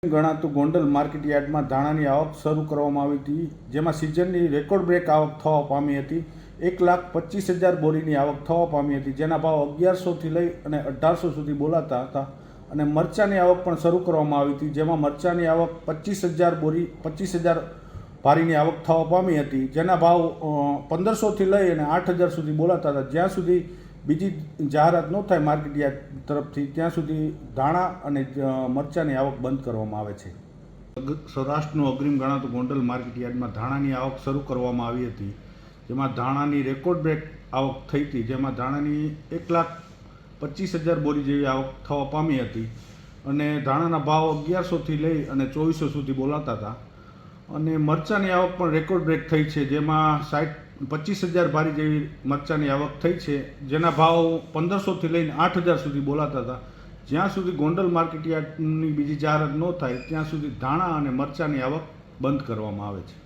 ગણાતું Gondal market યાર્ડમાં ધાણાની આવક શરૂ કરવામાં આવી હતી, જેમાં સિઝનની રેકોર્ડ બ્રેક આવક થવા પામી હતી। 1,25,000 બોરીની આવક થવા પામી હતી, જેના ભાવ 1100થી લઈ અને 1800 સુધી બોલાતા હતા। અને મરચાની આવક પણ શરૂ કરવામાં આવી હતી, જેમાં મરચાની આવક 25,000 ભારીની આવક થવા પામી હતી, જેના ભાવ 1500થી લઈ અને 8,000 સુધી બોલાતા હતા। જ્યાં સુધી બીજી જાહેરાત ન થાય માર્કેટ યાર્ડ તરફથી, ત્યાં સુધી ધાણા અને મરચાની આવક બંધ કરવામાં આવે છે। સૌરાષ્ટ્રનું અગ્રીમ ગણાતું ગોંડલ માર્કેટ યાર્ડમાં ધાણાની આવક શરૂ કરવામાં આવી હતી, જેમાં ધાણાની રેકોર્ડ બ્રેક આવક થઈ હતી, જેમાં ધાણાની 1,25,000 બોરી જેવી આવક થવા પામી હતી અને ધાણાના ભાવ 1100થી લઈ અને 2400 સુધી બોલાતા હતા। અને મરચાની આવક પણ રેકોર્ડ બ્રેક થઈ છે, જેમાં 25,000 ભારી જેવી મરચાની આવક થઈ છે, જેના ભાવ 1500થી લઈને 8,000 સુધી બોલાતા હતા। જ્યાં સુધી ગોંડલ માર્કેટ યાર્ડની બીજી જાહેરાત ન થાય ત્યાં સુધી ધાણા અને મરચાની આવક બંધ કરવામાં આવે છે।